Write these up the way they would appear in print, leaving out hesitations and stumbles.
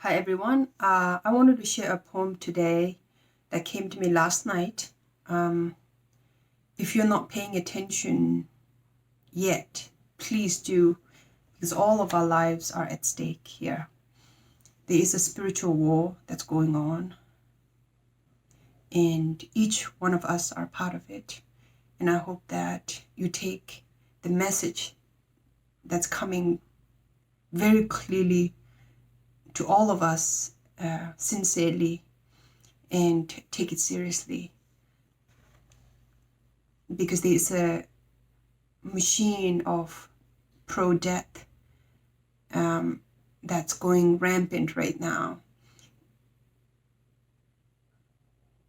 Hi everyone. I wanted to share a poem today that came to me last night. Um, if you're not paying attention yet, please do, because all of our lives are at stake here. There is a spiritual war that's going on, and each one of us are part of it. And I hope that you take the message that's coming very clearly to all of us sincerely and take it seriously, because there's a machine of pro-death that's going rampant right now.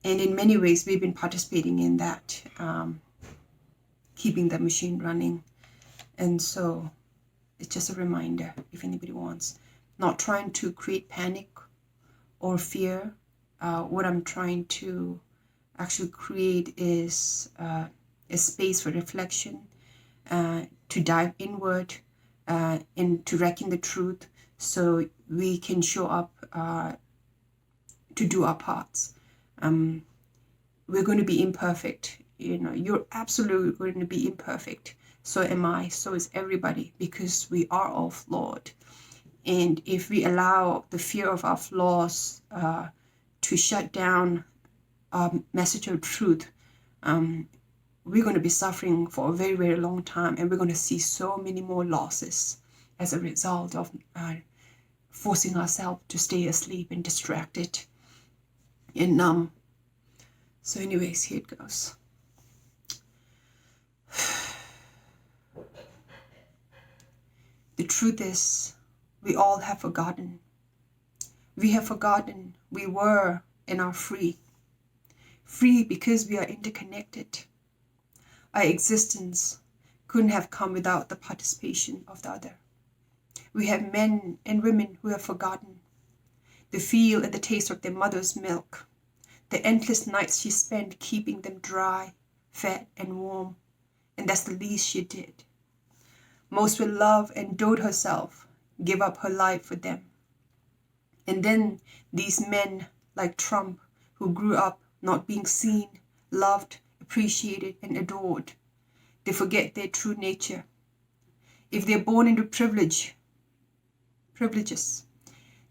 And in many ways, we've been participating in that, keeping the machine running. And so it's just a reminder, if anybody wants, not trying to create panic or fear. What I'm trying to actually create is a space for reflection, to dive inward, and to reckon the truth, so we can show up to do our parts. We're going to be imperfect. You're absolutely going to be imperfect. So am I. So is everybody, because we are all flawed. And if we allow the fear of our flaws to shut down our message of truth, we're going to be suffering for a very, very long time, and we're going to see so many more losses as a result of forcing ourselves to stay asleep and distracted and numb. So anyways, here it goes. The truth is, we all have forgotten. We have forgotten we were and are free. Free because we are interconnected. Our existence couldn't have come without the participation of the other. We have men and women who have forgotten the feel and the taste of their mother's milk, the endless nights she spent keeping them dry, fed, and warm, and that's the least she did. Most will love and dote herself, give up her life for them. And then these men like Trump, who grew up not being seen, loved, appreciated, and adored, they forget their true nature. If they're born into privileges,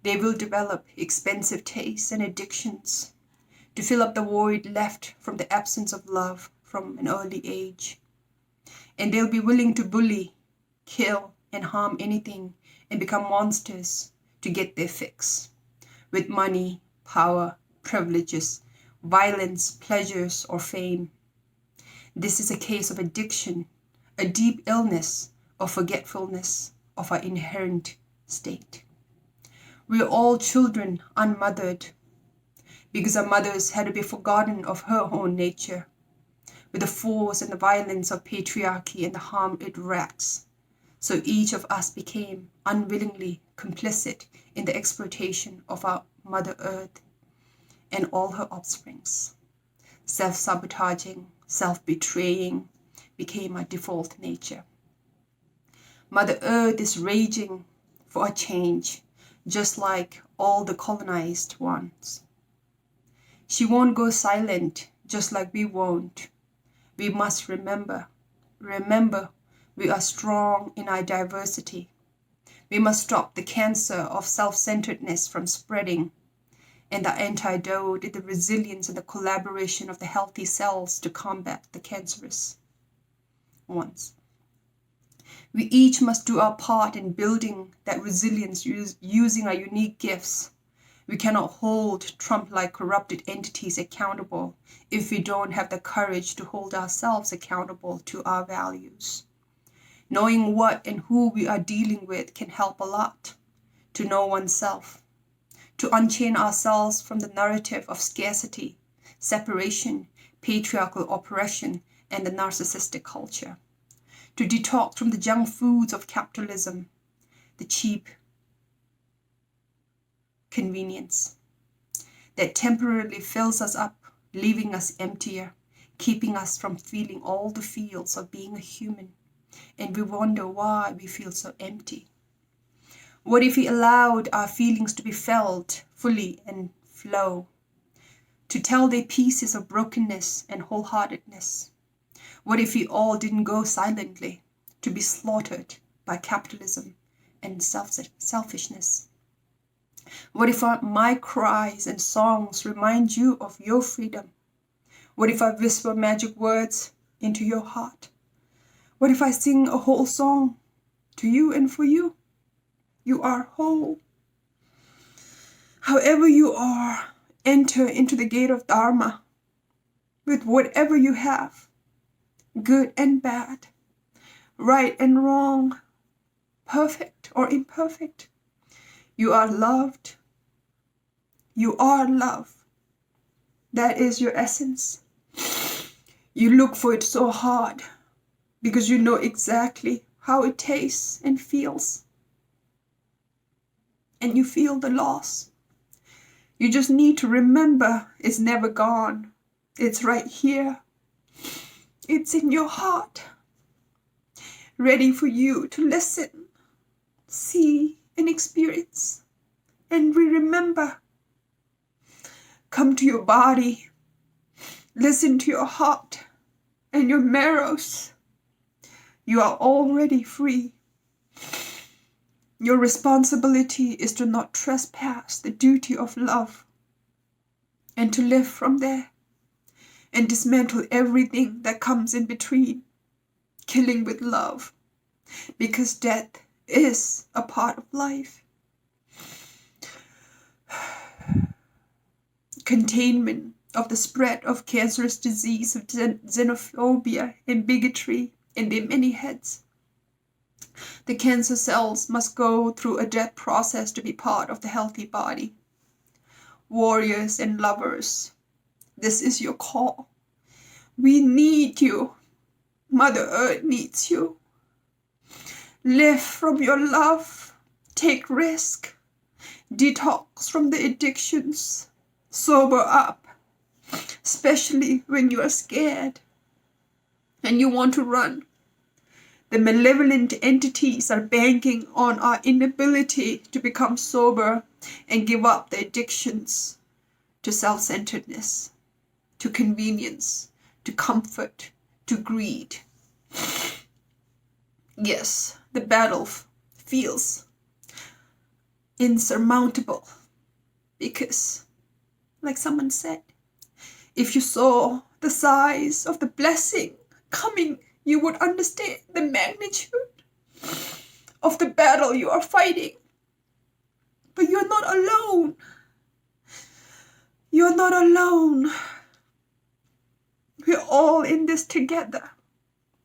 they will develop expensive tastes and addictions to fill up the void left from the absence of love from an early age. And they'll be willing to bully, kill, and harm anything and become monsters to get their fix. With money, power, privileges, violence, pleasures, or fame. This is a case of addiction, a deep illness or forgetfulness of our inherent state. We are all children unmothered, because our mothers had to be forgotten of her own nature, with the force and the violence of patriarchy and the harm it wreaks. So each of us became unwillingly complicit in the exploitation of our Mother Earth and all her offsprings. Self-sabotaging, self-betraying became our default nature. Mother Earth is raging for a change, just like all the colonized ones. She won't go silent, just like we won't. We must remember we are strong in our diversity. We must stop the cancer of self-centeredness from spreading, and the antidote is the resilience and the collaboration of the healthy cells to combat the cancerous ones. We each must do our part in building that resilience using our unique gifts. We cannot hold Trump-like corrupted entities accountable if we don't have the courage to hold ourselves accountable to our values. Knowing what and who we are dealing with can help a lot. To know oneself, to unchain ourselves from the narrative of scarcity, separation, patriarchal oppression, and the narcissistic culture. To detox from the junk foods of capitalism, the cheap convenience that temporarily fills us up, leaving us emptier, keeping us from feeling all the feels of being a human. And we wonder why we feel so empty. What if we allowed our feelings to be felt fully and flow, to tell their pieces of brokenness and wholeheartedness? What if we all didn't go silently to be slaughtered by capitalism and selfishness? What if my cries and songs remind you of your freedom? What if I whisper magic words into your heart? What if I sing a whole song to you and for you? You are whole. However you are, enter into the gate of Dharma with whatever you have, good and bad, right and wrong, perfect or imperfect. You are loved. You are love. That is your essence. You look for it so hard because you know exactly how it tastes and feels. And you feel the loss. You just need to remember it's never gone. It's right here. It's in your heart, ready for you to listen, see, and experience. And remember. Come to your body. Listen to your heart and your marrows. You are already free. Your responsibility is to not trespass the duty of love and to live from there and dismantle everything that comes in between, killing with love, because death is a part of life. Containment of the spread of cancerous disease of xenophobia and bigotry in their many heads. The cancer cells must go through a death process to be part of the healthy body. Warriors and lovers, this is your call. We need you. Mother Earth needs you. Live from your love. Take risk. Detox from the addictions. Sober up, especially when you are scared and you want to run. The malevolent entities are banking on our inability to become sober and give up the addictions to self-centeredness, to convenience, to comfort, to greed. Yes, the battle feels insurmountable because, like someone said, if you saw the size of the blessing coming, you would understand the magnitude of the battle you are fighting. But you're not alone. You're not alone. We're all in this together.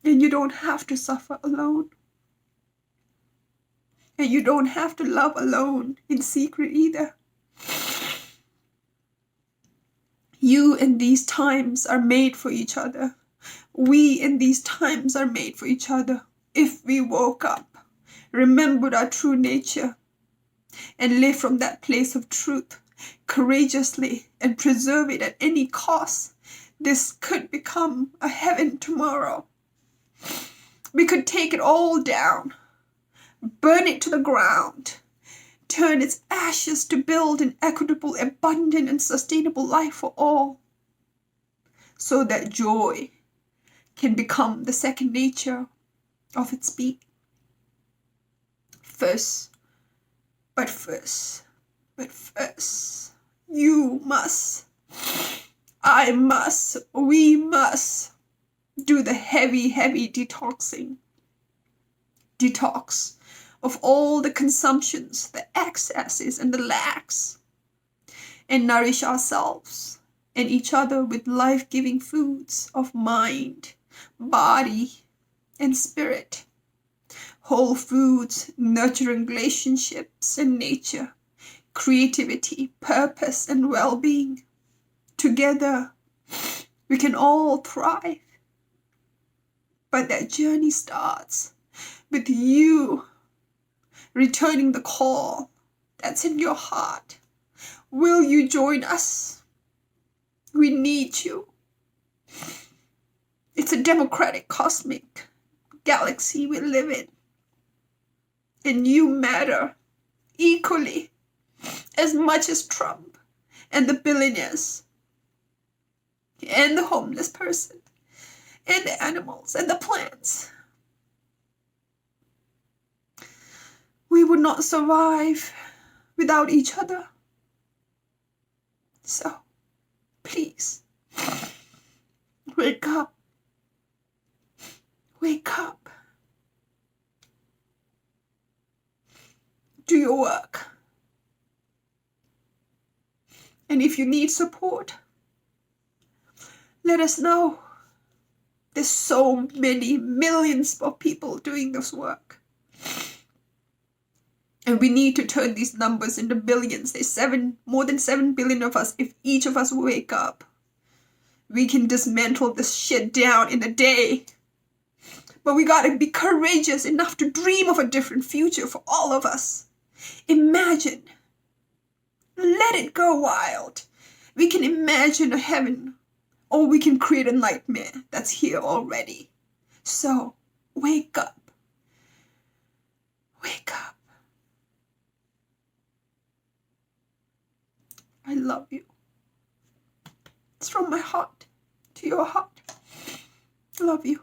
And you don't have to suffer alone. And you don't have to love alone in secret either. You in these times are made for each other. We in these times are made for each other. If we woke up, remembered our true nature, and live from that place of truth courageously and preserve it at any cost, this could become a heaven tomorrow. We could take it all down, burn it to the ground, turn its ashes to build an equitable, abundant, and sustainable life for all, so that joy can become the second nature of its being. First, you must, I must, we must do the heavy detoxing. Detox of all the consumptions, the excesses and the lacks, and nourish ourselves and each other with life-giving foods of mind, body, and spirit. Whole foods, nurturing relationships and nature, creativity, purpose, and well-being. Together, we can all thrive. But that journey starts with you returning the call that's in your heart. Will you join us? We need you. It's a democratic cosmic galaxy we live in. And you matter. equally as much as Trump and the billionaires and the homeless person and the animals and the plants. We would not survive without each other. So, please, wake up. Wake up. Do your work. And if you need support, let us know. There's so many millions of people doing this work. And we need to turn these numbers into billions. There's more than 7 billion of us. If each of us wake up, we can dismantle this shit down in a day. But we gotta be courageous enough to dream of a different future for all of us. Imagine. Let it go wild. We can imagine a heaven, or we can create a nightmare that's here already. So, wake up. Wake up. I love you. It's from my heart to your heart. Love you.